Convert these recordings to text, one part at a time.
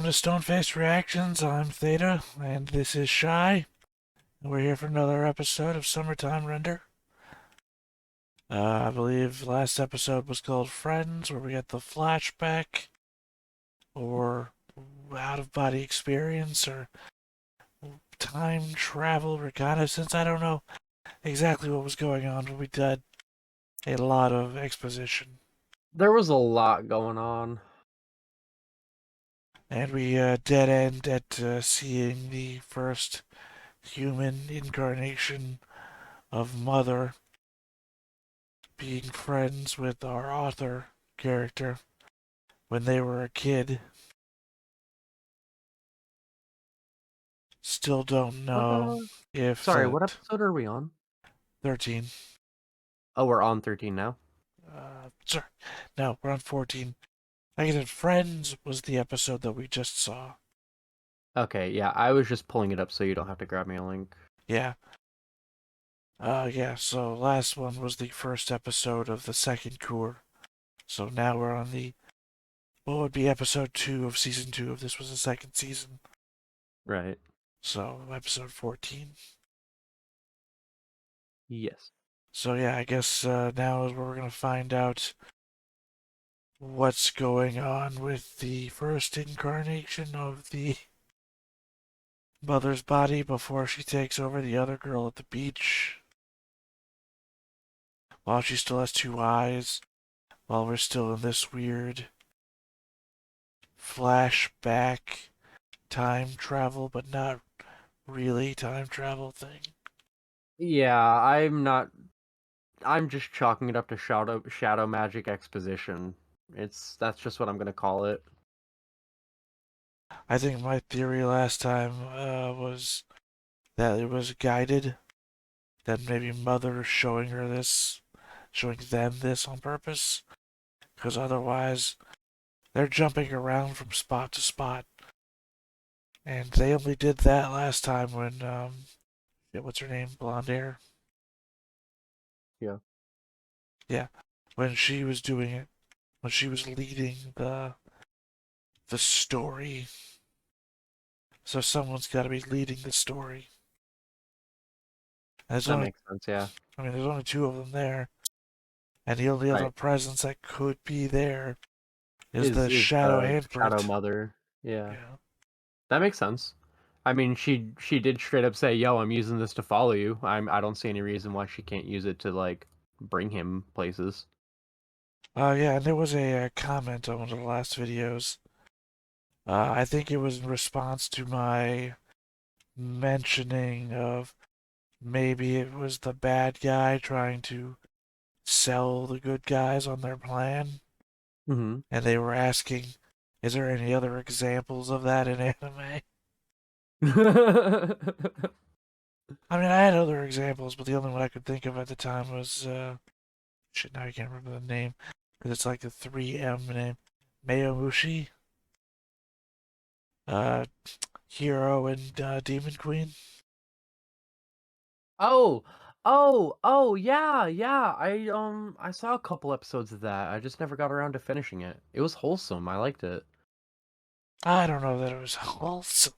to Stone-Faced Reactions. I'm Theta, and this is Shy. And we're here for another episode of Summertime Render. I believe last episode was called Friends, where we got the flashback, or out-of-body experience, or time travel reconnaissance. I don't know exactly what was going on, but we did a lot of exposition. There was a lot going on. And we dead end at seeing the first human incarnation of Mother being friends with our author character when they were a kid. Still don't know if Sorry, that what episode are we on? 13. Oh, we're on 13 now? Sorry. No, we're on 14. Like I said, Friends was the episode that we just saw. Okay, yeah, I was just pulling it up so you don't have to grab me a link. Yeah. Yeah, so last one was the first episode of the second cour. So now we're on the, what would be episode 2 of season 2 if this was the second season. Right. So, episode 14. Yes. So yeah, I guess now is where we're gonna find out what's going on with the first incarnation of the mother's body before she takes over the other girl at the beach. While she still has two eyes, while we're still in this weird flashback time travel, but not really time travel thing. Yeah, I'm just chalking it up to shadow magic exposition. That's just what I'm gonna call it. I think my theory last time was that it was guided, that maybe Mother showing her this, showing them this on purpose, because otherwise they're jumping around from spot to spot, and they only did that last time when yeah, what's her name, blonde hair, Yeah. yeah, when she was doing it, when she was leading the story. So someone's got to be leading the story. And there's That only, makes sense, yeah. I mean, there's only two of them there, and the only other Right. presence that could be there is Is the is shadow the Shadow handprint. Mother. Yeah. Yeah. That makes sense. I mean, she did straight up say, "Yo, I'm using this to follow you." I don't see any reason why she can't use it to like bring him places. Yeah, and there was a comment on one of the last videos. I think it was in response to my mentioning of maybe it was the bad guy trying to sell the good guys on their plan, Mm-hmm. and they were asking, is there any other examples of that in anime? I mean, I had other examples, but the only one I could think of at the time was, shit, now I can't remember the name, because it's like the 3M name. Mayomushi? Uh, Hero and Demon Queen? Oh, yeah. I saw a couple episodes of that. I just never got around to finishing it. It was wholesome. I liked it. I don't know that it was wholesome,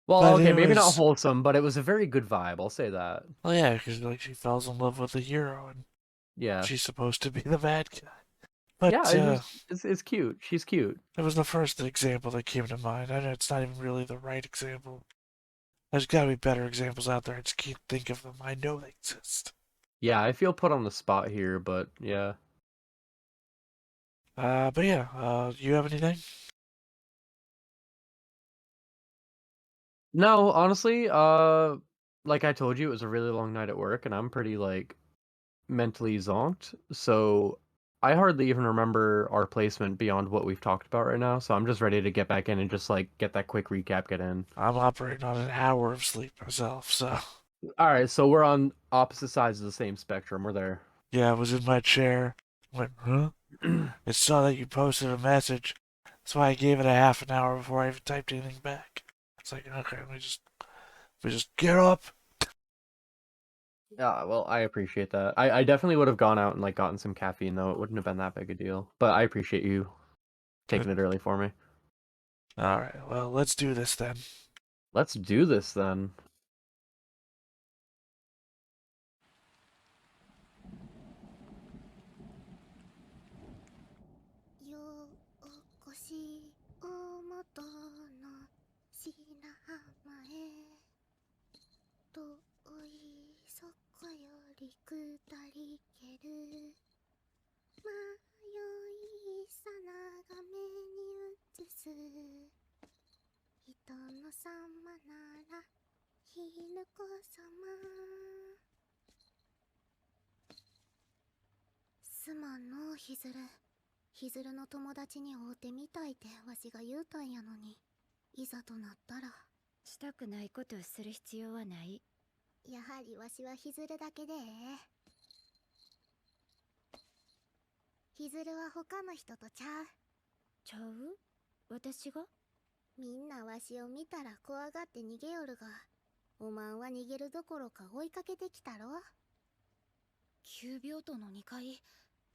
Well, but okay, it maybe not was, wholesome, but it was a very good vibe. I'll say that. well, yeah, because like she falls in love with the hero and Yeah. she's supposed to be the bad guy. Yeah, But it's cute. She's cute. it was the first example that came to mind. I know it's not even really the right example. There's got to be better examples out there. I just can't think of them. I know they exist. Yeah, I feel put on the spot here, but yeah. But yeah, you have anything? No, honestly, like I told you, it was a really long night at work, and I'm pretty like mentally zonked. So I hardly even remember our placement beyond what we've talked about right now. So I'm just ready to get back in and just like get that quick recap, get in. I'm operating on an hour of sleep myself, so All right, so we're on opposite sides of the same spectrum. We're there. yeah, I was in my chair. Went, huh? I saw that you posted a message. That's why I gave it a half an hour before I even typed anything back. It's like, okay, we just get up. Yeah, well, I appreciate that. I definitely would have gone out and like gotten some caffeine though. It wouldn't have been that big a deal. But I appreciate you taking it early for me. Alright, well, let's do this then. Let's do this then.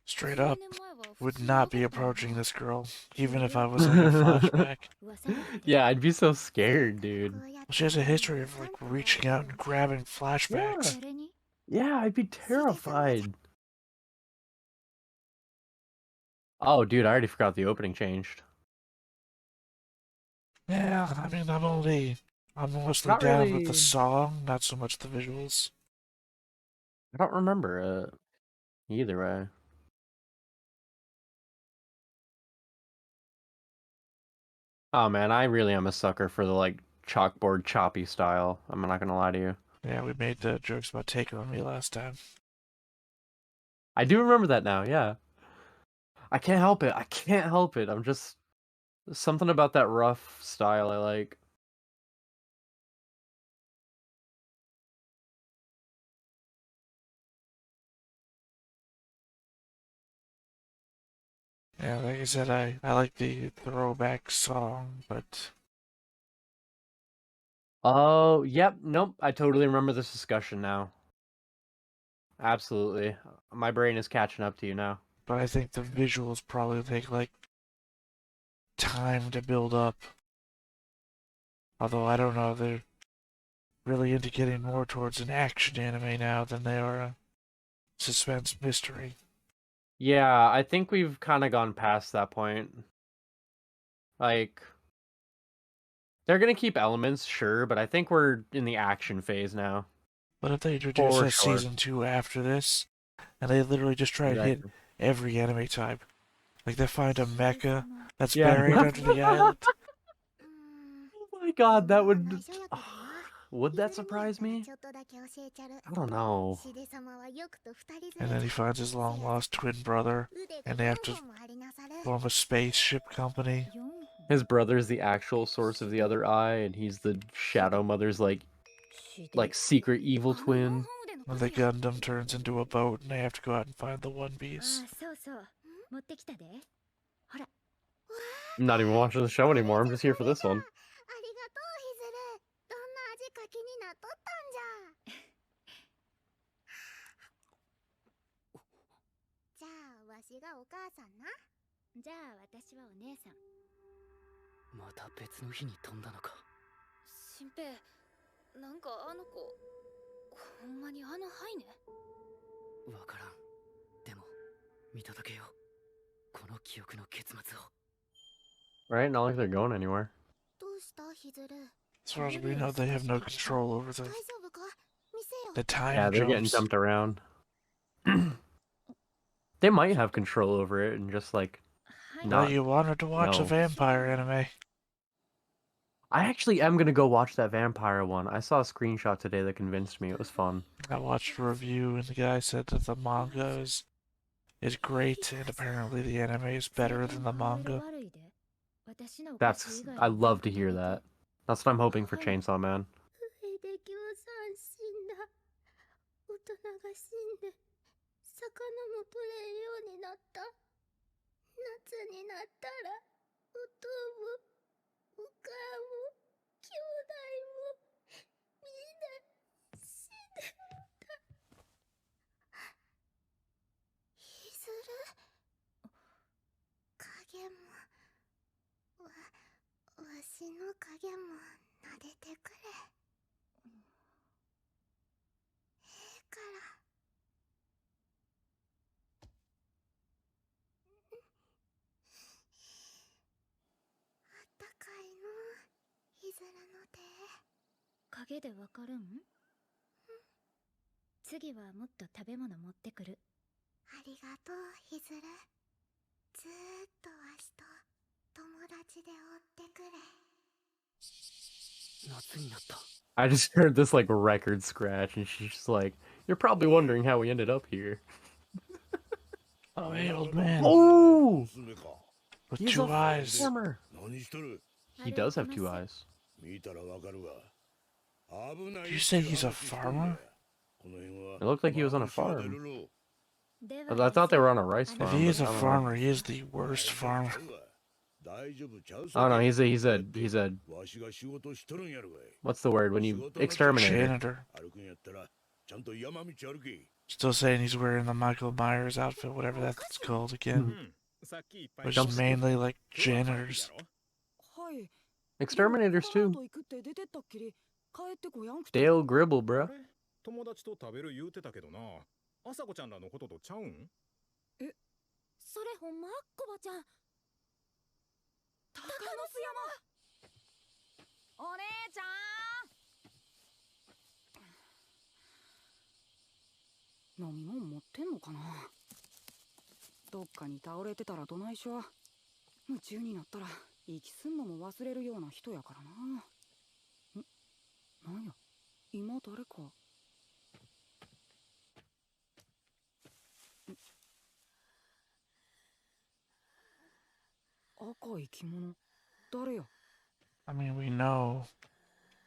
Straight up, would not be approaching this girl, even if I was like a flashback. Yeah, I'd be so scared, dude. She has a history of like reaching out and grabbing flashbacks. Yeah, I'd be terrified. Oh, dude, I already forgot the opening changed. Yeah, I mean, I'm mostly Not down with the really. song, not so much the visuals. I don't remember it either way. Oh man, I really am a sucker for the like chalkboard choppy style. I'm not gonna lie to you. Yeah, we made the jokes about Take On Me last time. I do remember that now, yeah. I can't help it. I can't help it. I'm just something about that rough style I like. Yeah, like I said, I like the throwback song, but Oh, yep, nope. I totally remember this discussion now. Absolutely. My brain is catching up to you now. I think the visuals probably take like time to build up. Although I don't know, they're really indicating more towards an action anime now than they are a suspense mystery. Yeah, I think we've kind of gone past that point. Like, they're gonna keep elements, sure, but I think we're in the action phase now. But if they introduce For a sure. season 2 after this, and they literally just try to hit Exactly. every anime type, like they find a mecha that's Yeah. buried under the island. Oh my god, that would... Would that surprise me? I don't know. And then he finds his long lost twin brother, and they have to form a spaceship company. His brother's the actual source of the other eye, and he's the Shadow Mother's like secret evil twin. And the Gundam turns into a boat, and they have to go out and find the One Piece. I'm not even watching the show anymore. I'm just here for this one. Right? Not like they're going anywhere. As far as we know, they have no control over the time Yeah, they're getting jumps. dumped around. They might have control over it and just like Well, not you wanted to watch a know. vampire anime. I actually am gonna go watch that vampire one. I saw a screenshot today that convinced me it was fun. I watched a review, and the guy said that the manga is great, and apparently the anime is better than the manga. I love to hear that. That's what I'm hoping for Chainsaw Man. の影も撫でてくれ。から。あったかいの、いずらの手。影でわかるん？次はもっと食べ物持ってくる。ありがとう、ひずる。ずーっとわしと友達でおってくれ。夏になった。 I just heard this like record scratch, and she's just like, "You're probably wondering how we ended up here." Oh, hey, old man. Oh, With he's two a eyes. farmer. He does have two eyes. Did you say he's a farmer? It looked like he was on a farm. で I thought they were on a rice If farm. he But is I a don't know. farmer, he is the worst farmer. Oh no, he's a what's the word when you exterminator? Janitor. Still saying he's wearing the Michael Myers outfit, whatever that's called again. Which is mainly like janitors. Exterminators too. Dale Gribble, bro. 友達と食べる言うてたけどな。あさこちゃんらのこととちゃうん？それほんま？コバちゃん。鷹の巣山。お姉ちゃん。飲み物持ってんのかな。どっかに倒れてたらどないしょ。夢中になったら息すんのも忘れるような人やからな。なんや、今誰か。赤い着物、誰や。 I mean, we know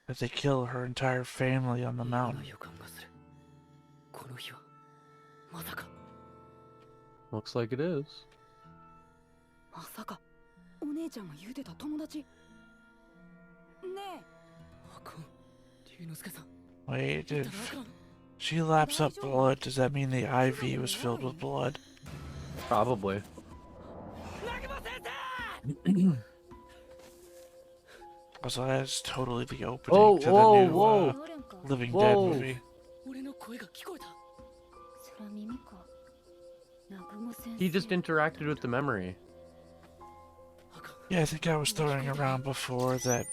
that they kill her entire family on the mountain. この日はまさか。 Looks like it is. まさかお姉ちゃんが言うてた友達。ねえ。あかん、龍之介さん。 Wait, if she laps up blood, does that mean the IV was filled with blood? Probably. Also, that's totally the opening Oh, to the whoa, new whoa. Living Whoa. Dead movie. 俺の声が聞こえた。空耳か。南雲先生。 He just interacted with the memory. Yeah, I think I was throwing around before that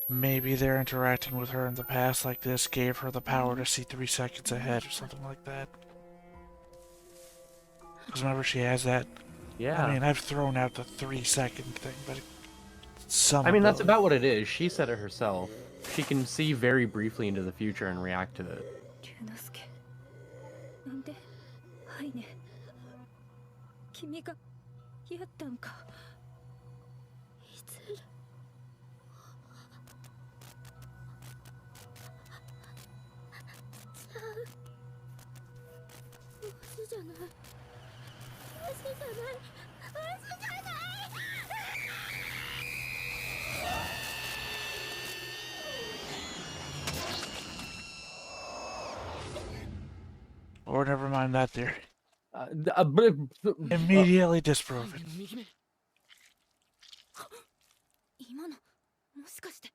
maybe they're interacting with her in the past like this gave her the power to see 3 seconds ahead or something like that. Because remember, she has that. Yeah. I mean, I've thrown out the 3-second thing, but some. I mean, that's ability. about what it is. She said it herself. She can see very briefly into the future and react to it. 龍之介。なんで。はいね。君がやったんか。いつ。ちゃう。わしじゃない。わしじゃない。わしじゃない。 Or never mind that theory. What? Immediately disproven. 今のもしかして。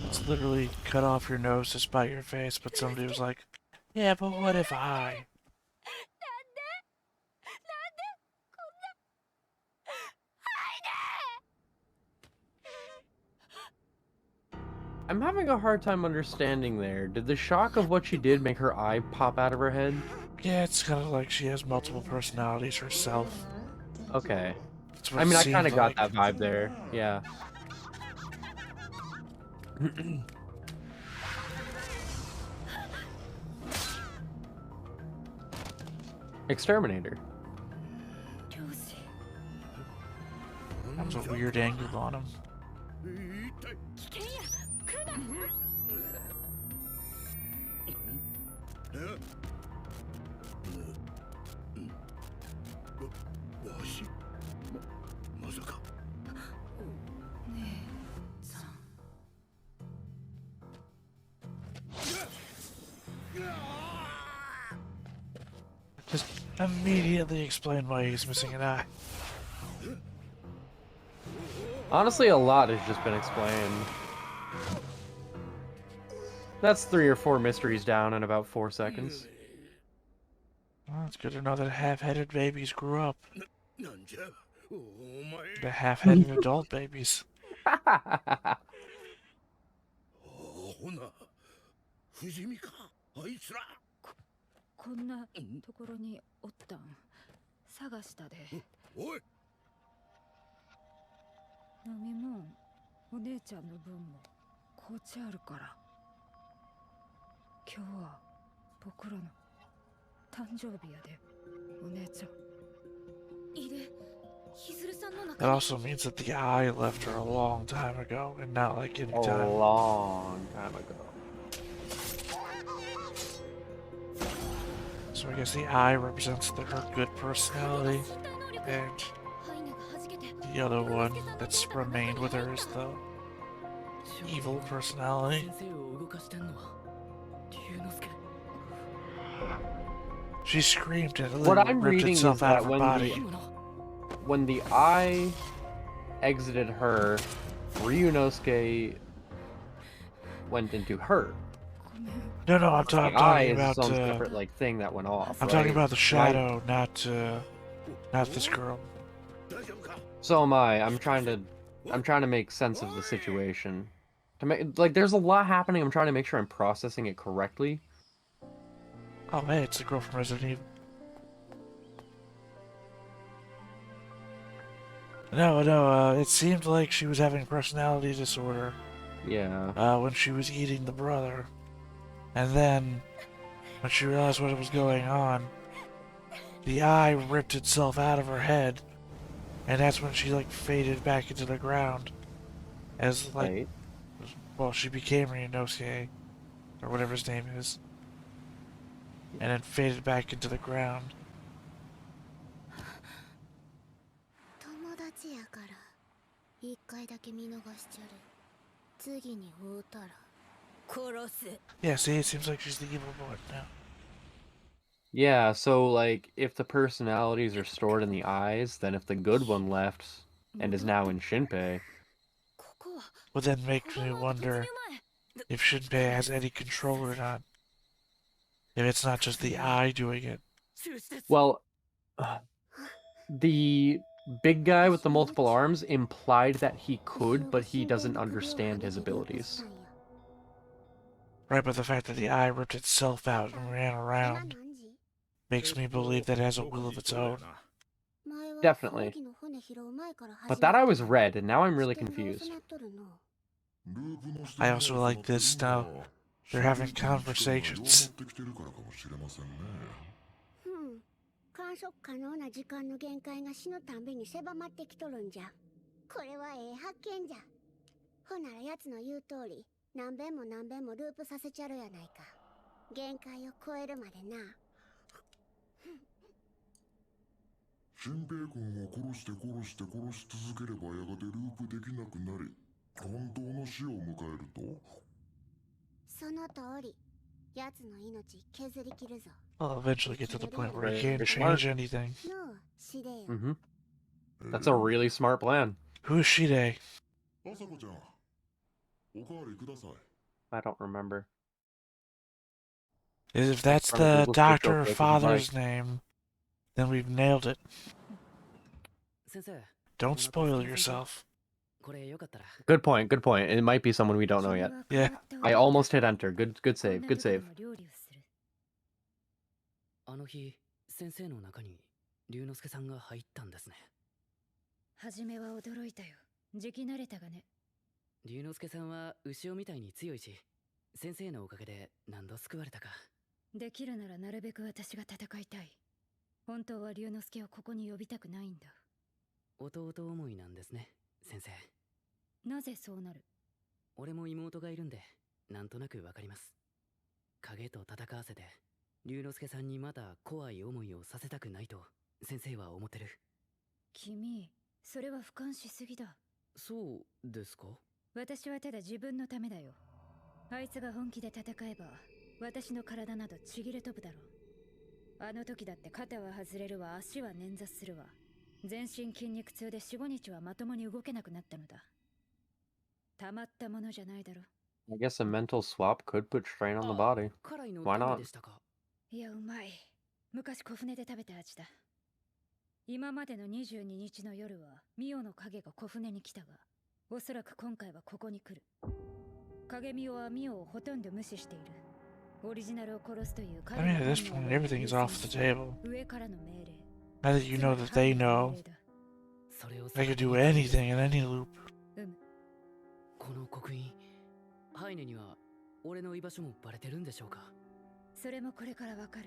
It's literally cut off your nose to spite your face, but somebody was like, yeah, but what if I? I'm having a hard time understanding there. Did the shock of what she did make her eye pop out of her head? Yeah, it's kind of like she has multiple personalities herself. Okay. That's what I mean, it I kind of seemed got like. that vibe there. Yeah. Exterminator. That was a weird angle on him. 危険や。来るな。わしまさか。姉さん。immediately explain why he's missing an eye. Honestly, a lot has just been explained. That's 3 or 4 mysteries down in about 4 seconds. Well, it's good to know that half-headed babies grew up. なんじゃお前 The half-headed adult babies. ほな不死身かあいつらこんなところにおったん探したで。おい飲み物お姉ちゃんの分も紅茶あるから。今日は僕らの誕生日やで、お姉ちゃん。いで、ひずるさんの That 中に。 also means that the eye left her a long time ago, and not like any A time. long time ago. So I guess the eye represents her good personality, and the other one that's remained with her is the evil personality. 先生を動かしてんのは龍之介 She screamed and it What literally I'm ripped reading is itself out that of her when body. when the eye exited her, Ryunosuke went into her. No, I'm The eye talking is about its own separate thing that went off. I'm talking right? about the shadow, not this girl. 大丈夫か So am I. I'm trying to make sense of the situation. To make like there's a lot happening. I'm trying to make sure I'm processing it correctly. Oh, hey, it's the girl from Resident Evil. No, it seemed like she was having personality disorder Yeah. when she was eating the brother. And then, when she realized what was going on, the eye ripped itself out of her head, and that's when she, like, faded back into the ground. As, like, Right. well, she became Ryunosuke, or whatever his name is, and then faded back into the ground. 友達やから一回だけ見逃しちゃる。次に会うたら殺す。 Yeah, see, it seems like she's the evil one now. Yeah, so like if the personalities are stored in the eyes, then if the good one left and is now in Shinpei, ここは Would then make 子 me 供の突 wonder 入前。 if Shinpei has any control or not. If it's not just the eye doing it. 中止です well, the big guy with the multiple arms implied that he could, but he doesn't understand his abilities. Right, but the fact that the eye ripped itself out and ran around makes me believe that it has a will of its own. Definitely. But that eye was red, and now I'm really confused. I also like this now. They're having conversations. 観測可能な時間の限界が死ぬたんびに狭まってきとるんじゃ。これは発見じゃ。ほなら奴の言う通り、何遍も何遍もループさせちゃるやないか。限界を超えるまでな。新平君を殺して殺して殺し続ければやがてループできなくなり、本当の死を迎えると。その通り。奴の命削り切るぞ。 I'll eventually get to the point where I Very can't smart. change anything. の死でよ。 Mm-hmm. That's a really smart plan. Who is Shide? 朝子ちゃん、おかわりください。 I don't remember. If that's Trying to the Google doctor Crypto Quick father's name, then we've nailed it. 先生 Don't spoil yourself. これよかったら Good point. Good point. It might be someone we don't know yet. Yeah. I almost hit enter. Good save. Good save. あの日先生の中に龍之介さんが入ったんですね。はじめは驚いたよ。時期慣れたがね。龍之介さんは牛尾みたいに強いし、先生のおかげで何度救われたか。できるならなるべく私が戦いたい。本当は龍之介をここに呼びたくないんだ。弟思いなんですね、先生。なぜそうなる？俺も妹がいるんで、なんとなくわかります。影と戦わせて、龍之介さんにまだ怖い思いをさせたくないと先生は思ってる。君、それは俯瞰しすぎだ。そうですか？私はただ自分のためだよ。あいつが本気で戦えば、私の体などちぎれ飛ぶだろう。あの時だって肩は外れるわ、足は捻挫するわ。全身筋肉痛で4、5日はまともに動けなくなったのだ。たまったものじゃないだろ。I guess a mental swap could put strain on the body. 辛いの Why ダメ not? でしたか？いや、うまい。昔小舟で食べた味だ。今までの22日の夜はミオの影が小舟に来たが、おそらく今回はここに来る。影ミオはミオをほとんど無視している。オリジナルを殺すという I mean, at this point, everything is off the table. 上からの命令。 Now that you know that they know, それを they could do anything in any loop. この刻印、ハイネには俺の居場所もバレてるんでしょうか？それもこれからわかる。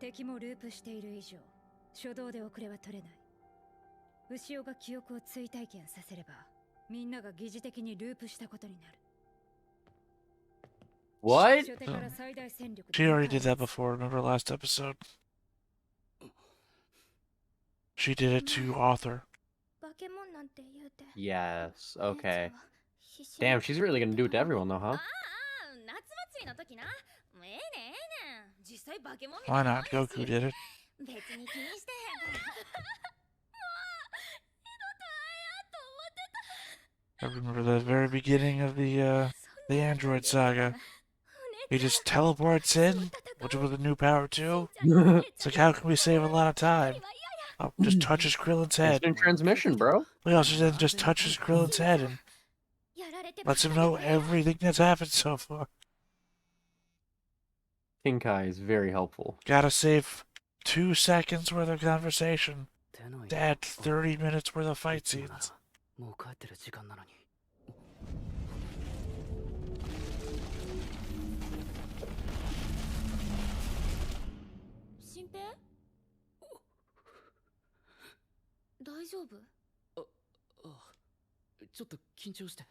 敵もループしている以上、初動で遅れは取れない。牛尾が記憶を追体験させれば、みんなが疑似的にループしたことになる。 What? She already did that before, remember last episode? She did it to Author. Yes, okay. Damn, she's really gonna do it to everyone though, huh? Why not? Goku did it. I remember the very beginning of the Android saga. He just teleports in, which with a new power too. It's like, how can we save a lot of time? Oh, just touches Krillin's head. Instant transmission, bro. We also then just touches Krillin's head and lets him know everything that's happened so far. King Kai is very helpful. Gotta save 2 seconds worth of conversation. Dad, 30 minutes worth of fight scenes. もう帰ってる時間なのに。新平？大丈夫？ちょっと緊張して。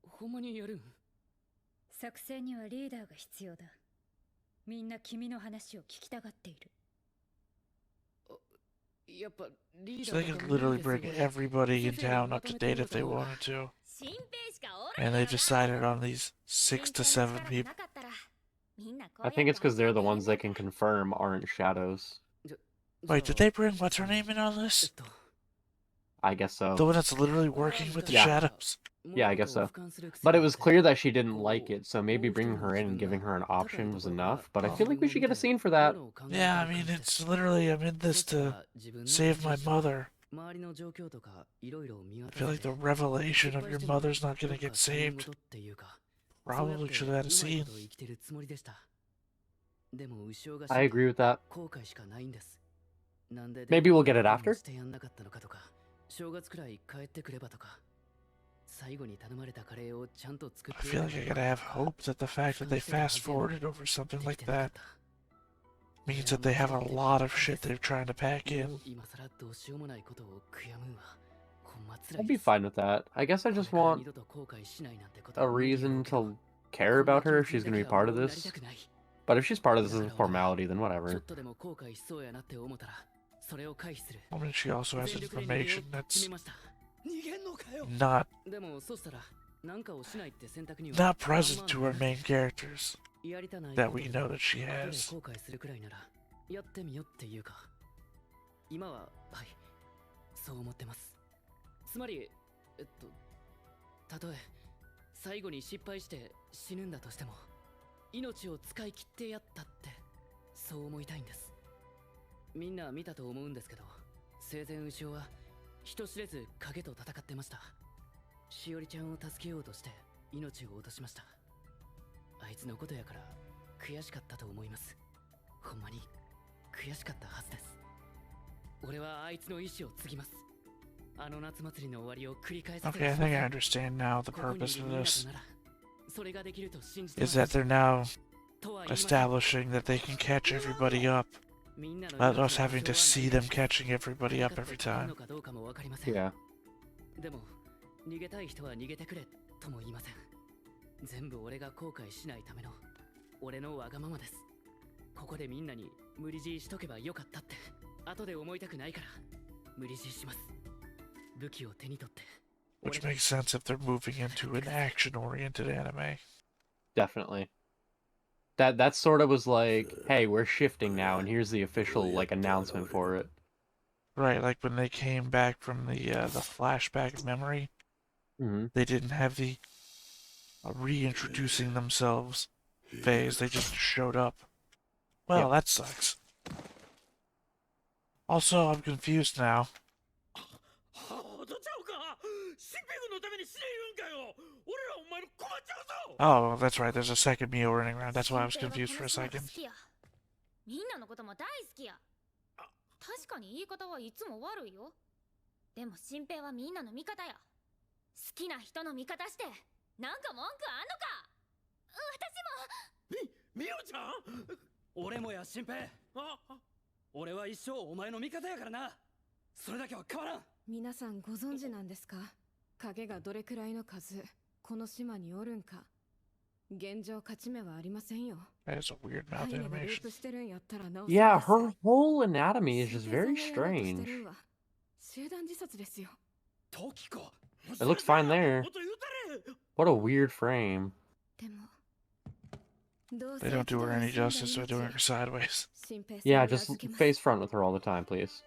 ほんまにやるん？作戦にはリーダーが必要だ。みんな君の話を聞きたがっている。やっぱリー So ダ they ー could literally bring everybody in town up to date if they wanted to. And they decided on these 6 to 7 people. I think it's because they're the ones that can confirm aren't shadows. Wait, did they bring what's her name in on this? I guess so. The one that's literally working with the Yeah. shadows? Yeah, I guess so. But it was clear that she didn't like it, so maybe bringing her in and giving her an option was enough. But I feel like we should get a scene for that. Yeah, I mean, it's literally, I'm in this to save my mother. I feel like the revelation of your mother's not gonna get saved probably should have had a scene. I agree with that. Maybe we'll get it after. I feel like I gotta have hope that the fact that they fast forwarded over something like that means that they have a lot of shit they're trying to pack in. I'd be fine with that. I guess I just want a reason to care about her if she's gonna be part of this. But if she's part of this as a formality, then whatever. I mean, she also has information that's not present to her main characters that we know that she has. やってみよっていうか、今ははい、そう思ってます。つまり、たとえ最後に失敗して死ぬんだとしても、命を使い切ってやったってそう思いたいんです。みんな見たと思うんですけど、生前牛尾は人知れず影と戦ってました。しおりちゃんを助けようとして命を落としました。あいつのことやから悔しかったと思います。ほんまに悔しかったはずです。俺はあいつの意志を継ぎます。あの夏祭りの終わりを繰り返す。Okay, I think I understand now the purpose of this is that they're now establishing that they can catch everybody up without us having to see them catching everybody up every time. Yeah. でも逃げたい人は逃げてくれとも言いません。全部俺が後悔しないための俺のわがままです。ここでみんなに無理強いしとけばよかったって後で思いたくないから無理強いします。武器を手に取って。Which makes sense if they're moving into an action-oriented anime. Definitely. That sort of was like, hey, we're shifting now, and here's the official like announcement for it. Right, like when they came back from the flashback memory, they didn't have the reintroducing themselves phase. They just showed up. Well, that sucks. Also, I'm confused now. Oh, that's right. There's a second Mio running around. That's why I was confused for a second. みんなのことも大好きや。確かに言い方はいつも悪いよ。でも新平はみんなの味方や。好きな人の味方して、なんか文句あんのか。私も。みおちゃん。俺もや新平。俺は一生お前の味方やからな。それだけは変わらん。皆さんご存知なんですか？影がどれくらいの数この島におるんか。現状勝ち目はありませんよ。 That is a weird mouth animation. Yeah, her whole anatomy is just very strange. 集団自殺ですよ。 It looks fine there. What a weird frame. They don't do her any justice by doing her sideways. Yeah, just face front with her all the time, please.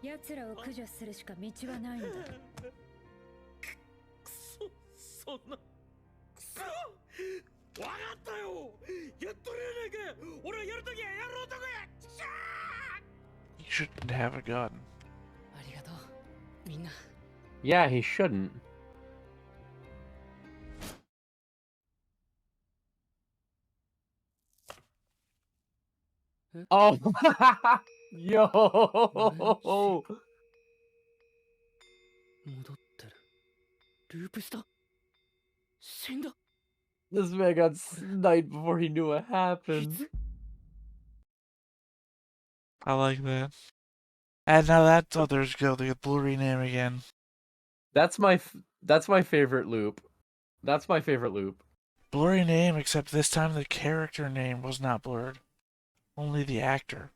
奴らを駆除するしか道はないんだ。そんな。わかったよ。やっとれないか。俺はやるときはやる男や。He shouldn't have a gun. ありがとう。みんな。Yeah, he shouldn't. Oh, yo! 戻ってる。ループした。死んだ。 This man got sniped before he knew what happened. I like that. And now that's there's go the blurry name again. That's my favorite loop. That's my favorite loop. Blurry name, except this time the character name was not blurred. Only the actor.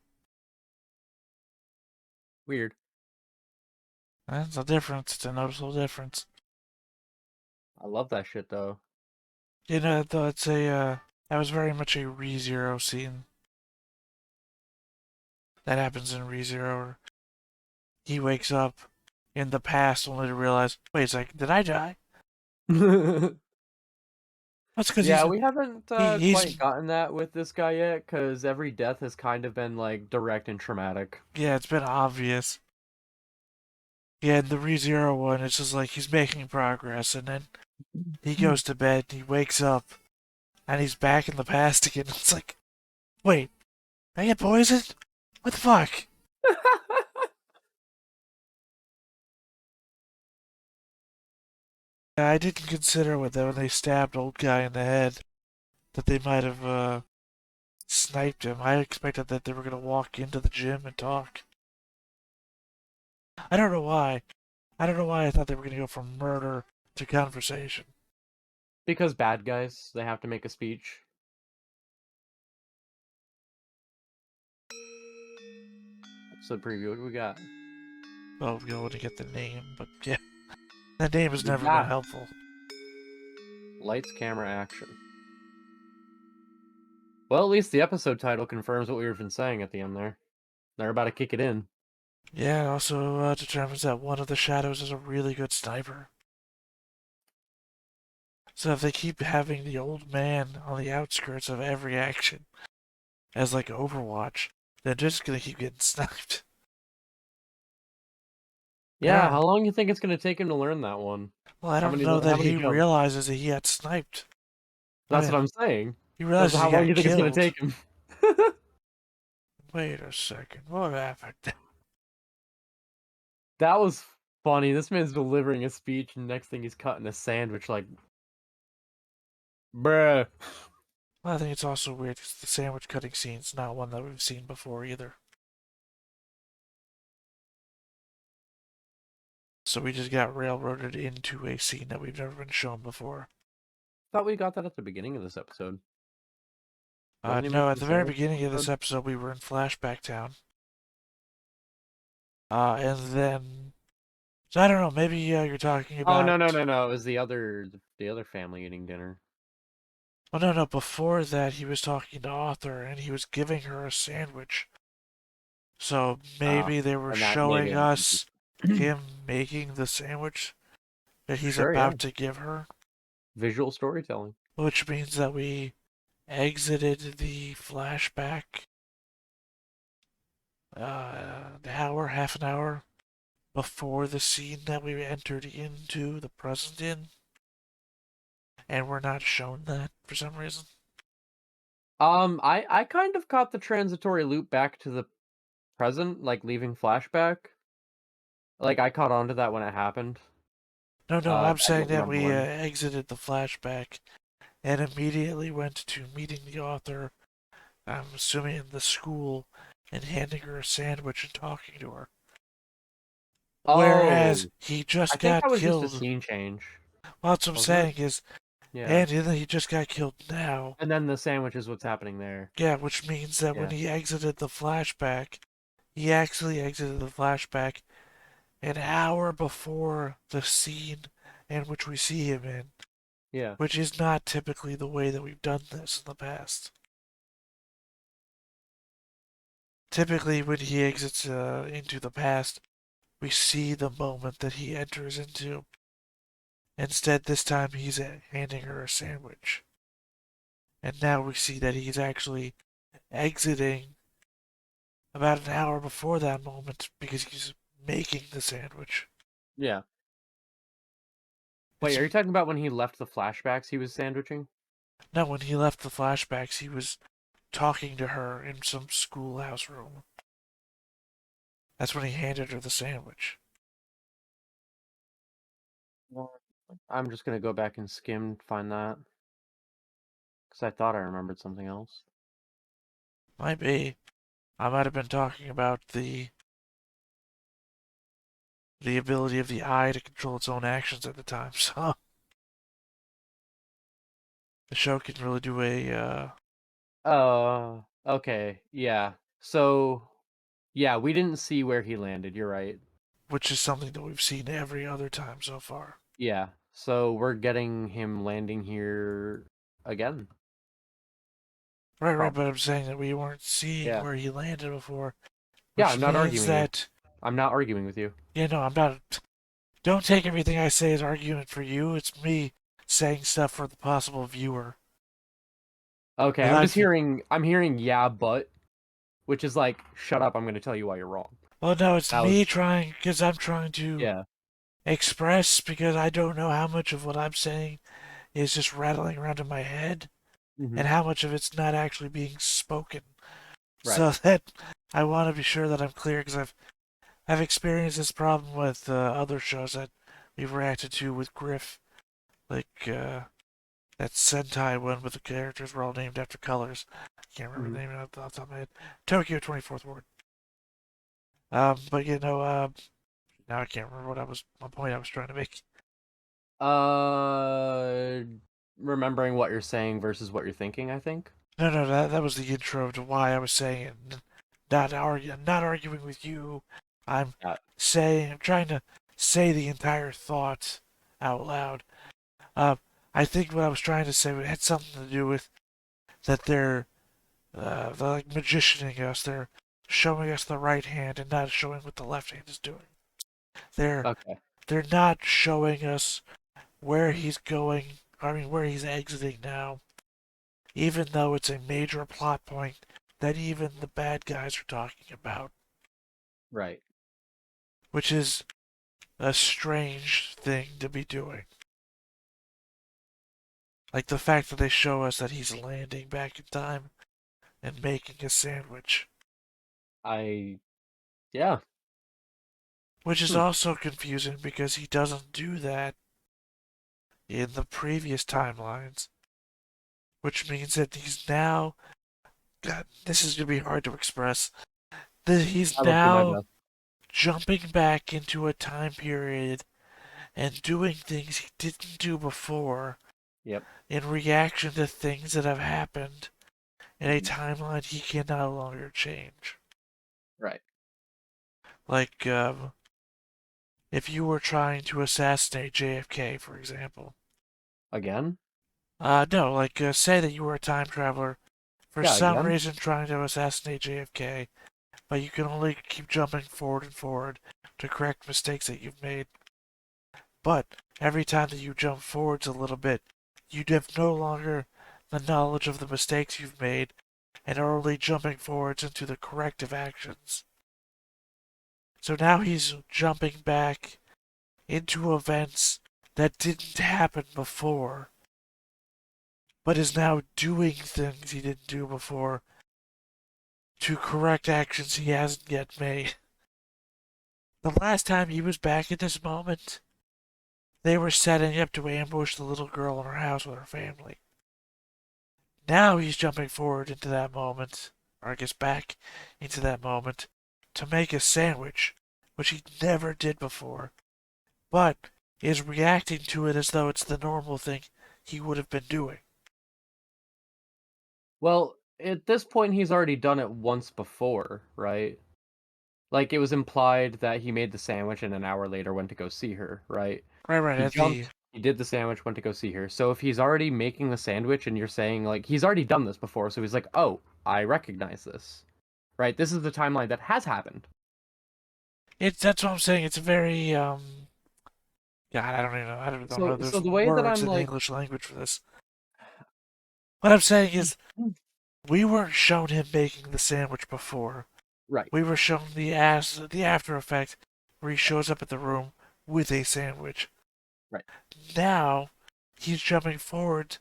Weird. That's a difference. It's a noticeable difference. I love that shit though. You know, though it's a that was very much a ReZero scene. That happens in ReZero. He wakes up in the past only to realize, wait a second, did I die? That's because we haven't quite gotten that with this guy yet, because every death has kind of been like direct and traumatic. Yeah, it's been obvious. Yeah, in the ReZero one, it's just like he's making progress, and then he goes to bed, and he wakes up, and he's back in the past again. It's like, wait, I get poisoned? What the fuck? I didn't consider when they stabbed old guy in the head that they might have sniped him. I expected that they were gonna walk into the gym and talk. I don't know why. I don't know why I thought they were gonna go from murder to conversation. Because bad guys, they have to make a speech. Episode preview, what do we got? Well, we want to get the name, but yeah. That name has never been helpful. Lights, camera, action. Well, at least the episode title confirms what we've been saying at the end there. They're about to kick it in. Yeah, it also determines that one of the shadows is a really good sniper. So if they keep having the old man on the outskirts of every action as like Overwatch, they're just gonna keep getting sniped. Yeah, how long do you think it's gonna take him to learn that one? Well, I don't know that he realizes that he got sniped. That's what I'm saying. He realizes how long do you think killed. it's gonna take him? Wait a second, what happened? That was funny. This man's delivering a speech, and next thing he's cutting a sandwich like... Bruh. Well, I think it's also weird because the sandwich cutting scene's not one that we've seen before either. So we just got railroaded into a scene that we've never been shown before. Thought we got that at the beginning of this episode. No, at the very beginning of this episode, we were in Flashback Town. And then... So I don't know, maybe you're talking about... Oh, no. It was the other family eating dinner. Well, no. Before that, he was talking to Arthur, and he was giving her a sandwich. So maybe they were And that made showing him us him making the sandwich that he's Sure, yeah. about to give her, Visual storytelling. which means that we exited the flashback half an hour before the scene that we entered into the present in, and we're not shown that for some reason. I kind of caught the transitory loop back to the present, like leaving flashback. Like I caught on to that when it happened. No, I I'm saying don't that remember we when. exited the flashback and immediately went to meeting the author, I'm assuming in the school, and handing her a sandwich and talking to her. Whereas Oh, he I just think that got was just a killed. scene change, Well, that's what I'm wasn't it? saying is, Yeah. and then he just got killed now. And then the sandwich is what's happening there. Yeah, which means that when Yeah. he exited the flashback, he actually exited the flashback an hour before the scene in which we see him in. Yeah. Which is not typically the way that we've done this in the past. Typically, when he exits into the past, we see the moment that he enters into. Instead, this time he's handing her a sandwich. And now we see that he's actually exiting about an hour before that moment because he's making the sandwich. Yeah. Wait, are you talking about when he left the flashbacks he was sandwiching? No, when he left the flashbacks, he was talking to her in some schoolhouse room. That's when he handed her the sandwich. I'm just gonna go back and skim to find that. Because I thought I remembered something else. Might be. I might have been talking about the ability of the eye to control its own actions at the time, so the show can really do Okay, yeah. So, yeah, we didn't see where he landed, you're right. which is something that we've seen every other time so far. Yeah, so we're getting him landing here again. Right, but I'm saying that we weren't seeing Yeah. where he landed before, Yeah, which I'm not means arguing that... I'm not arguing with you. Yeah, no, I'm not... Don't take everything I say as argument for you. It's me saying stuff for the possible viewer. Okay, But I'm hearing yeah, but, which is like, shut up, I'm gonna tell you why you're wrong. Well, no, it's That me was, trying, because I'm trying to yeah. express, because I don't know how much of what I'm saying is just rattling around in my head, and how much of it's not actually being spoken. Right. So that I want to be sure that I'm clear, because I've experienced this problem with other shows that we've reacted to with Griff, like that Sentai one with the characters were all named after colors. I can't remember the name off the top of my head. Tokyo 24th Ward. But now I can't remember my point I was trying to make. Remembering what you're saying versus what you're thinking, I think. No, that was the intro to why I was saying it. Not arguing with you. I'm trying to say the entire thought out loud. I think what I was trying to say had something to do with that they're like magicianing us. They're showing us the right hand and not showing what the left hand is doing. They're not showing us where he's going. I mean, where he's exiting now. Even though it's a major plot point that even the bad guys are talking about. Right. Which is a strange thing to be doing. Like the fact that they show us that he's landing back in time and making a sandwich. Yeah. Which is also confusing because he doesn't do that in the previous timelines. Which means that he's now... God, this is going to be hard to express. That he's now jumping back into a time period and doing things he didn't do before. Yep. In reaction to things that have happened in a timeline he can no longer change. Right. Like, if you were trying to assassinate JFK, for example. Again? No, like, say that you were a time traveler, for Yeah, some again. reason trying to assassinate JFK, but you can only keep jumping forward and forward to correct mistakes that you've made. But every time that you jump forwards a little bit, you have no longer the knowledge of the mistakes you've made and are only jumping forwards into the corrective actions. So now he's jumping back into events that didn't happen before, but is now doing things he didn't do before to correct actions he hasn't yet made. The last time he was back in this moment, they were setting up to ambush the little girl in her house with her family. Now he's jumping forward into that moment, or I guess back into that moment, to make a sandwich, which he never did before, but is reacting to it as though it's the normal thing he would have been doing. Well, at this point, he's already done it once before, right? Like, it was implied that he made the sandwich and an hour later went to go see her, right? Right, He at the. jumped, he did the sandwich, went to go see her. So if he's already making the sandwich and you're saying, like, he's already done this before, so he's like, oh, I recognize this, right? This is the timeline that has happened. That's what I'm saying. It's a very, God, I don't even know. I don't know. So There's the way that words I'm in the like, English language for this. What I'm saying is, we weren't shown him making the sandwich before. right. We were shown the after effect where he shows up at the room with a sandwich. Right. Now he's jumping forward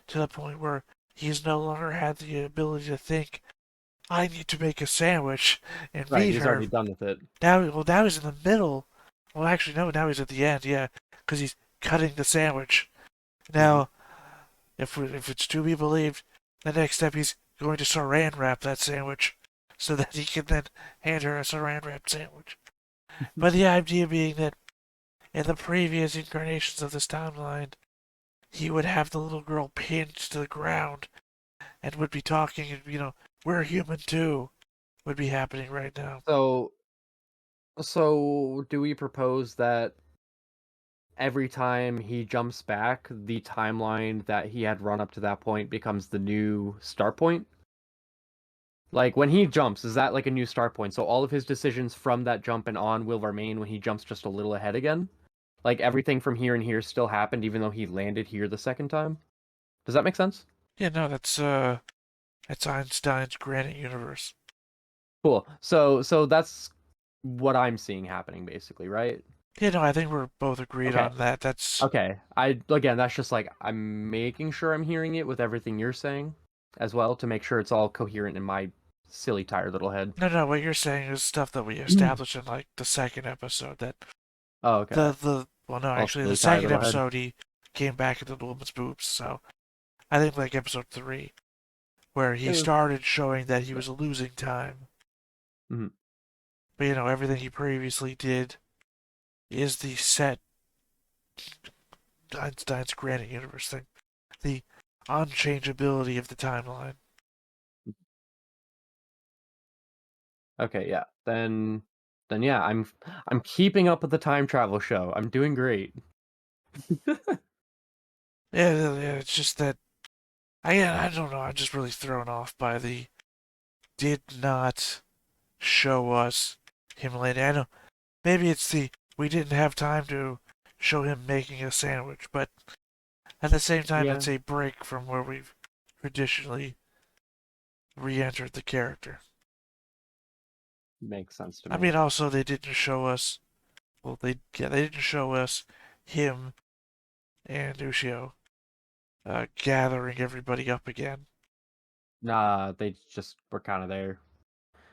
to the point where he's no longer had the ability to think, I need to make a sandwich and Right, meet he's her. already done with it. Now he's in the middle. Well, actually, no, now he's at the end, yeah, because he's cutting the sandwich. Now, if it's to be believed, the next step he's going to saran wrap that sandwich so that he can then hand her a saran wrapped sandwich. But the idea being that in the previous incarnations of this timeline, he would have the little girl pinned to the ground and would be talking, and, we're human too, would be happening right now. So do we propose that every time he jumps back, the timeline that he had run up to that point becomes the new start point? Like, when he jumps, is that like a new start point? So all of his decisions from that jump and on will remain when he jumps just a little ahead again? Like, everything from here and here still happened even though he landed here the second time? Does that make sense? Yeah, no, that's Einstein's granite universe. Cool. So that's what I'm seeing happening, basically, right? Yeah, no, I think we're both agreed Okay. on that. That's Okay. Again, that's just like, I'm making sure I'm hearing it with everything you're saying as well to make sure it's all coherent in my silly, tired little head. no. What you're saying is stuff that we established in like the second episode. That Oh, okay. actually, the silly, tired second little head. episode he came back into the woman's boobs. So I think like episode 3, where he started showing that he was losing time. Mm-hmm. But everything he previously did is the set Einstein's granite universe thing, the unchangeability of the timeline. Okay, yeah. Then yeah, I'm keeping up with the time travel show. I'm doing great. Yeah, it's just that I don't know. I'm just really thrown off by the did not show us him landing. I know maybe it's the we didn't have time to show him making a sandwich, but at the same time, Yeah. it's a break from where we've traditionally re-entered the character. Makes sense to me. I mean, also they didn't show us. Well, they didn't show us him and Ushio gathering everybody up again. Nah, they just were kind of there.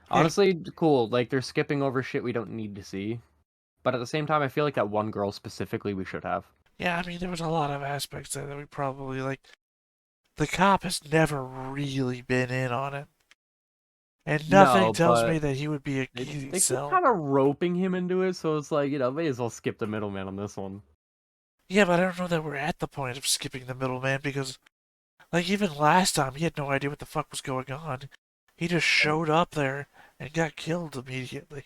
Honestly, cool. Like, they're skipping over shit we don't need to see. But at the same time, I feel like that one girl specifically we should have. Yeah, I mean, there was a lot of aspects there that we probably like. The cop has never really been in on it. And nothing tells me that he would be a easy They sell. keep kind of roping him into it, so it's like, may as well skip the middleman on this one. Yeah, but I don't know that we're at the point of skipping the middleman because, like, even last time, he had no idea what the fuck was going on. He just showed up there and got killed immediately.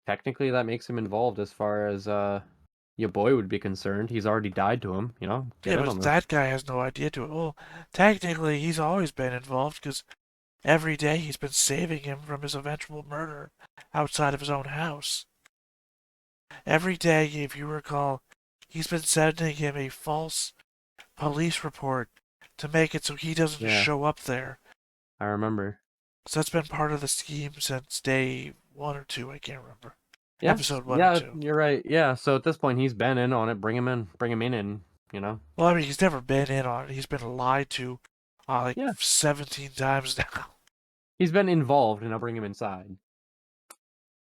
Technically, that makes him involved as far as your boy would be concerned. He's already died to him, you know? Get Yeah, in on but this. that guy has no idea to it. Well, technically, he's always been involved because every day he's been saving him from his eventual murder outside of his own house. Every day, if you recall, he's been sending him a false police report to make it so he doesn't Yeah, show up there. I remember. So that's been part of the scheme since day 1 or 2, I can't remember. Yeah, Episode 1 or yeah, 2. you're right. Yeah, so at this point, he's been in on it. Bring him in, and, you know? Well, I mean, he's never been in on it. He's been lied to like Yeah. 17 times now. He's been involved, and I'll bring him inside.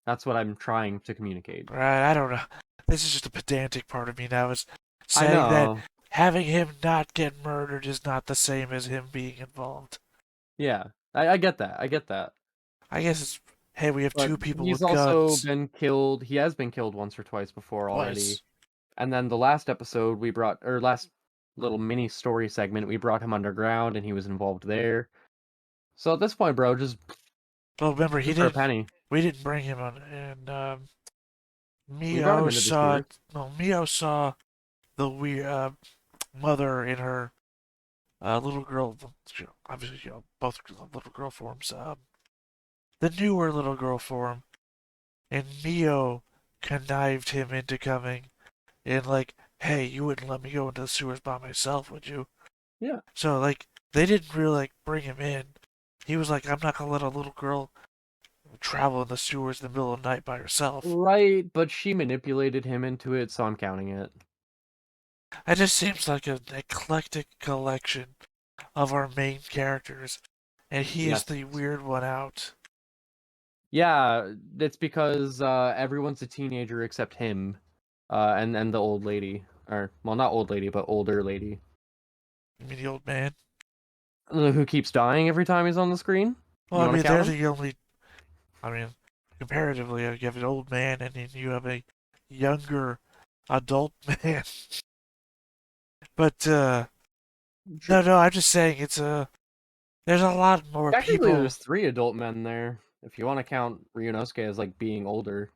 That's what I'm trying to communicate. Right, I don't know. This is just a pedantic part of me now, is I saying that know. having him not get murdered is not the same as him being involved. Yeah, I get that. I get that. I guess it's, hey, we have But two people he's with also guns. been killed. He has been killed once or twice before already. Twice. And then the last episode we brought, or last little mini story segment, we brought him underground, and he was involved there. So at this point, bro, just Well, remember, shoot for a penny. we didn't bring him on, and We brought him Mio into the saw, series. no, Mio saw the weird mother in her little girl, obviously, both little girl forms, the newer little girl form, and Mio connived him into coming, and like, hey, you wouldn't let me go into the sewers by myself, would you? Yeah. So like, they didn't really like bring him in. He was like, I'm not gonna let a little girl travel in the sewers in the middle of the night by herself. Right, but she manipulated him into it, so I'm counting it. It just seems like an eclectic collection of our main characters, and he is the weird one out. Yeah, it's because everyone's a teenager except him, and the old lady, or well, not old lady, but older lady. You mean the old man? Who keeps dying every time he's on the screen? Well, You I wanna mean, count they're him? the only. I mean, comparatively, you have an old man, and then you have a younger adult man. But no, I'm just saying it's there's a lot more Technically, people. there's 3 adult men there, if you want to count Ryunosuke as like being older.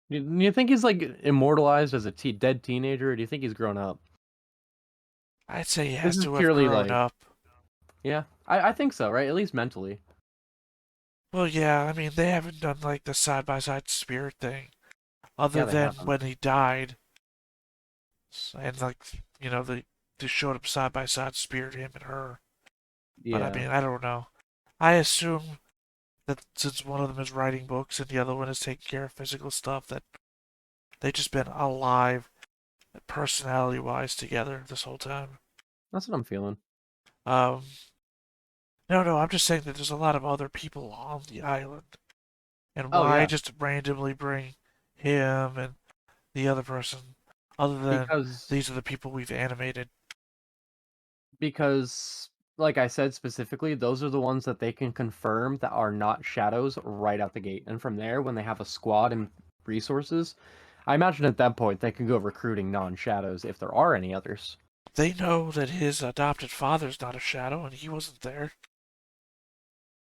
You think he's like immortalized as a dead teenager, or do you think he's grown up? I'd say he This has is to have purely grown like, up. yeah, I think so, right? At least mentally. Well, yeah, I mean, they haven't done like the side-by-side spirit thing, other Yeah, they than haven't. when he died, and like, they showed up side-by-side spirit, him and her. But I Yeah. mean, I don't know. I assume that since one of them is writing books and the other one is taking care of physical stuff, that they've just been alive, personality-wise, together this whole time. That's what I'm feeling. No, I'm just saying that there's a lot of other people on the island. And Oh, why yeah. just randomly bring him and the other person, other than Because these are the people we've animated? Because, like I said specifically, those are the ones that they can confirm that are not shadows right out the gate. And from there, when they have a squad and resources, I imagine at that point they can go recruiting non-shadows if there are any others. They know that his adopted father's not a shadow and he wasn't there.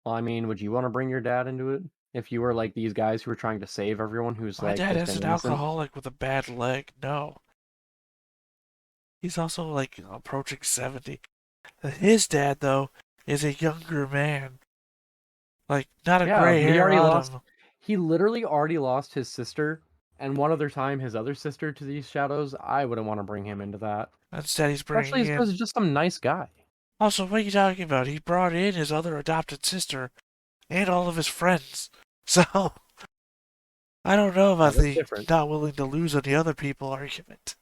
Well, I mean, would you want to bring your dad into it? If you were like these guys who were trying to save everyone who's My like dad just is been an innocent? alcoholic with a bad leg. No. He's also like approaching 70. His dad, though, is a younger man. Like, not a Yeah, gray but he hair already on lost. him. He literally already lost his sister, and one other time his other sister to these shadows. I wouldn't want to bring him into that. Instead, he's Especially bringing because in. he's just some nice guy. Also, what are you talking about? He brought in his other adopted sister and all of his friends. So, I don't know about that's the different. not willing to lose on the other people argument.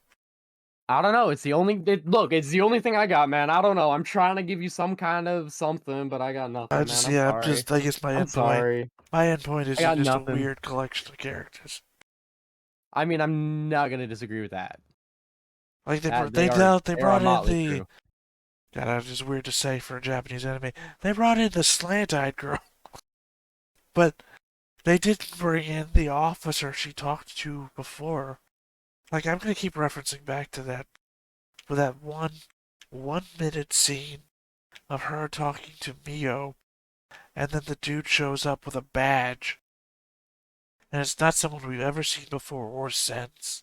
I don't know. It's the only look. It's the only thing I got, man. I don't know. I'm trying to give you some kind of something, but I got nothing, man. I'm sorry. I guess I'm sorry. my endpoint is I got just a nothing. weird collection of characters. I mean, I'm not gonna disagree with that. Like they are brought a in motley the. crew. God, that's just weird to say for a Japanese anime. They brought in the slant-eyed girl, but they didn't bring in the officer she talked to before. Like, I'm gonna keep referencing back to that, for that one-minute scene of her talking to Mio, and then the dude shows up with a badge, and it's not someone we've ever seen before or since.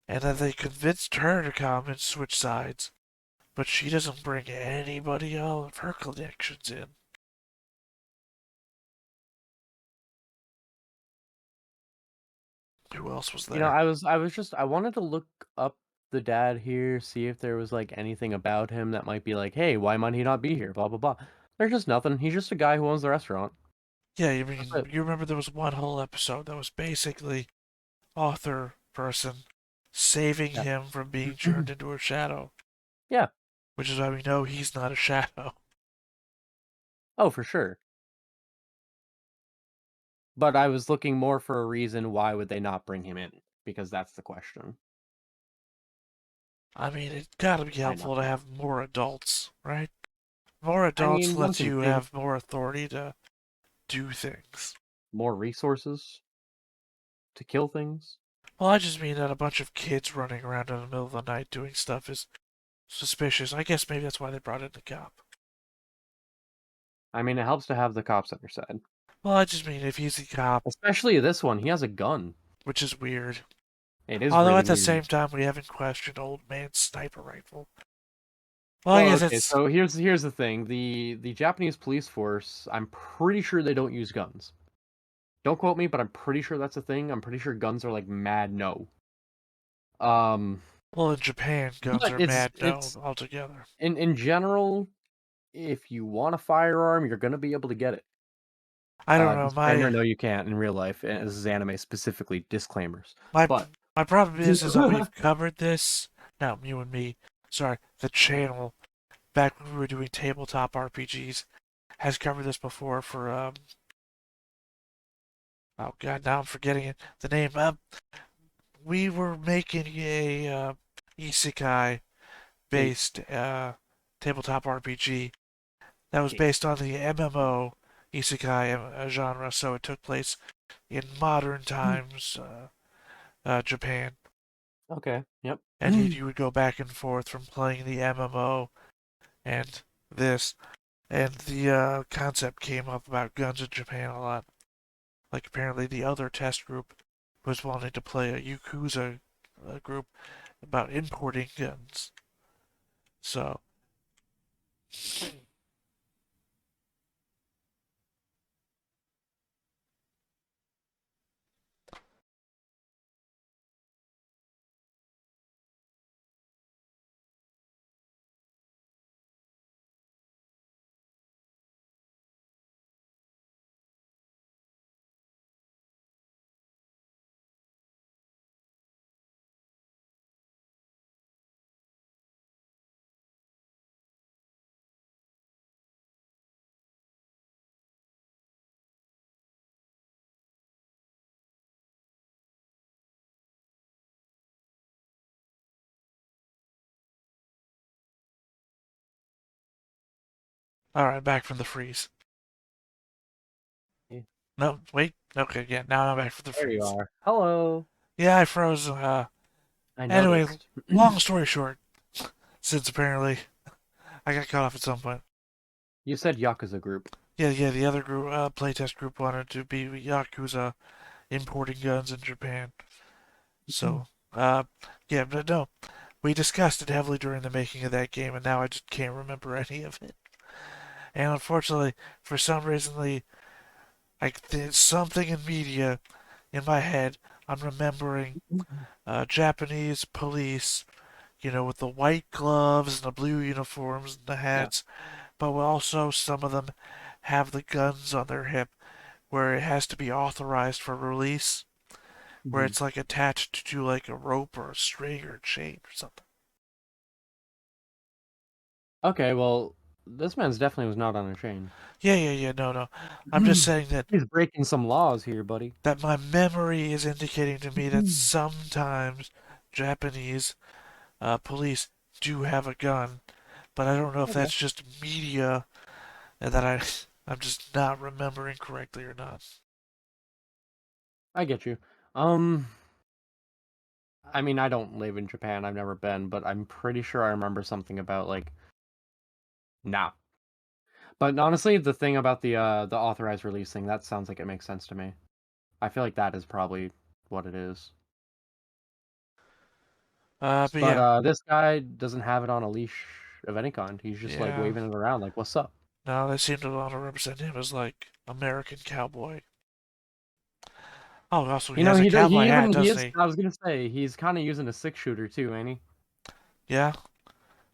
And then they convinced her to come and switch sides, but she doesn't bring anybody all of her connections in. Who else was there? I wanted to look up the dad here, see if there was like anything about him that might be like, hey, why might he not be here? Blah blah blah. There's just nothing. He's just a guy who owns the restaurant. Yeah, you That's mean it. you remember there was one whole episode that was basically author person saving Yeah. him from being turned into a shadow. Yeah. Which is why we know he's not a shadow. Oh, for sure. But I was looking more for a reason why would they not bring him in? Because that's the question. I mean, it's gotta be Why not? helpful to have more adults, right? More I adults mean, one lets can you think have more authority to do things. more resources to kill things. Well, I just mean that a bunch of kids running around in the middle of the night doing stuff is suspicious. I guess maybe that's why they brought in the cop. I mean, it helps to have the cops on your side. Well, I just mean if he's the cop, Especially this one, he has a gun. which is weird. It is Although really at the weird. same time, we haven't questioned old man's sniper rifle. Well, Well, I guess okay, it's so here's the thing. The Japanese police force, I'm pretty sure they don't use guns. Don't quote me, but I'm pretty sure that's a thing. I'm pretty sure guns are like mad no. well in Japan, guns But are it's mad no altogether. in general, if you want a firearm, you're gonna be able to get it. I don't know. Disclaimer: no, you can't in real life. And this is anime specifically. Disclaimers. My But my problem is that we've covered this. Not you and me. Sorry, the channel. Back when we were doing tabletop RPGs, has covered this before for oh god, now I'm forgetting it. The name. We were making a isekai based tabletop RPG that was based on the MMO isekai genre, so it took place in modern times, Japan. okay, yep. And you would go back and forth from playing the MMO and this, and the concept came up about guns in Japan a lot. Like apparently the other test group was wanting to play a Yakuza group about importing guns. So alright, back from the freeze. Yeah. No, wait. Okay, yeah, now I'm back from the There you freeze. are. Hello. Yeah, I froze. I Anyway, noticed. long story short, since apparently I got cut off at some point. You said Yakuza group. Yeah, the other group, playtest group wanted to be Yakuza importing guns in Japan. So, yeah, but no, we discussed it heavily during the making of that game, and now I just can't remember any of it. And unfortunately, for some reason, there's something in media in my head. I'm remembering Japanese police, with the white gloves and the blue uniforms and the hats, but also some of them have the guns on their hip where it has to be authorized for release, where it's like attached to like a rope or a string or a chain or something. Okay, well, this man's definitely was not on a chain. Yeah, no. I'm just saying that He's breaking some laws here, buddy. that my memory is indicating to me that sometimes Japanese police do have a gun, but I don't know if Okay. that's just media and that I'm just not remembering correctly or not. I get you. I mean, I don't live in Japan. I've never been, but I'm pretty sure I remember something about like. Nah. But honestly, the thing about the authorized release thing, that sounds like it makes sense to me. I feel like that is probably what it is. But But yeah, this guy doesn't have it on a leash of any kind. He's just like yeah. waving it around, like, "What's up?" No, they seem to want to represent him as like American cowboy. Oh, also he You know, has a he cowboy hat, he doesn't is. he? I was gonna say he's kind of using a 6-shooter too, ain't he? Yeah,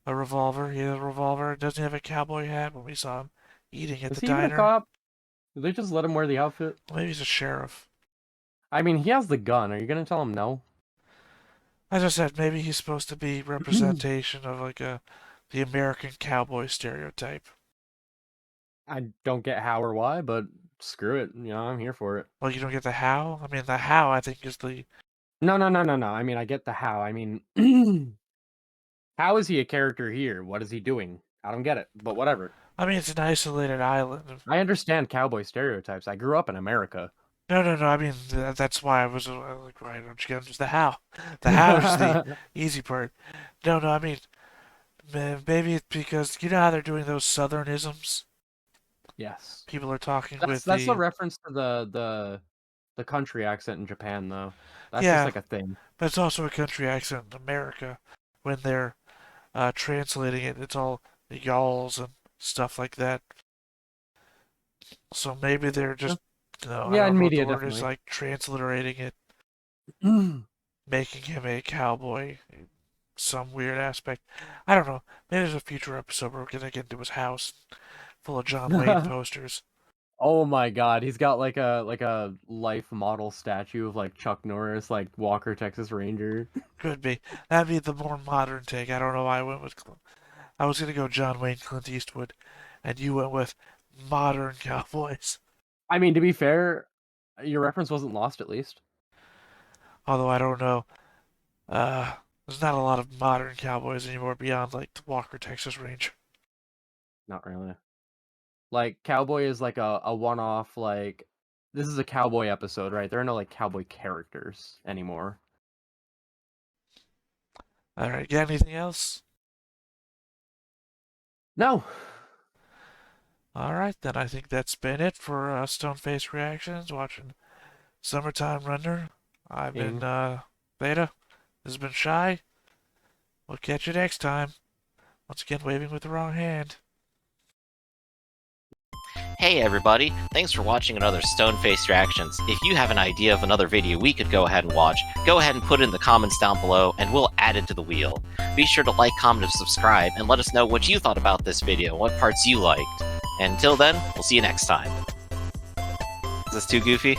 a revolver. He has a revolver. Doesn't he have a cowboy hat when we saw him eating at Is the he even a diner? cop? Did they just let him wear the outfit? Maybe he's a sheriff. I mean, he has the gun. Are you gonna tell him no? As I said, maybe he's supposed to be representation of like the American cowboy stereotype. I don't get how or why, but screw it. You know, I'm here for it. Well, you don't get the how? I mean, the how, I think, is the... No. I mean, I get the how. I mean, how is he a character here? What is he doing? I don't get it, but whatever. I mean, it's an isolated island. I understand cowboy stereotypes. I grew up in America. No. I mean, that's why I was like, why don't you get just the how? The how is the easy part. No. I mean, maybe it's because you know how they're doing those Southernisms. Yes. People are talking That's with a reference to the country accent in Japan, though. That's just yeah, like a thing. but it's also a country accent in America when they're translating it. It's all y'alls and stuff like that. So maybe they're just, no, I Yeah, don't in know what the media, word is, definitely. like transliterating it, making him a cowboy, some weird aspect. I don't know. Maybe there's a future episode where we're gonna get into his house full of John Wayne posters. Oh my god, he's got like a life model statue of like Chuck Norris, like Walker, Texas Ranger. Could be. That'd be the more modern take. I don't know why I went with. I was gonna go John Wayne, Clint Eastwood, and you went with modern cowboys. I mean, to be fair, your reference wasn't lost at least. Although I don't know. There's not a lot of modern cowboys anymore beyond like the Walker, Texas Ranger. Not really. Like cowboy is like a one-off, like this is a cowboy episode, right? There are no like cowboy characters anymore. All right, got anything else? No. All right, then I think that's been it for Stoneface Reactions, watching Summertime Render. I've been Theta. This has been Shy. We'll catch you next time. Once again, waving with the wrong hand. Hey everybody, thanks for watching another Stoneface Reactions. If you have an idea of another video we could go ahead and watch, go ahead and put it in the comments down below and we'll add it to the wheel. Be sure to like, comment, and subscribe and let us know what you thought about this video, what parts you liked. And until then, we'll see you next time. Is this too goofy?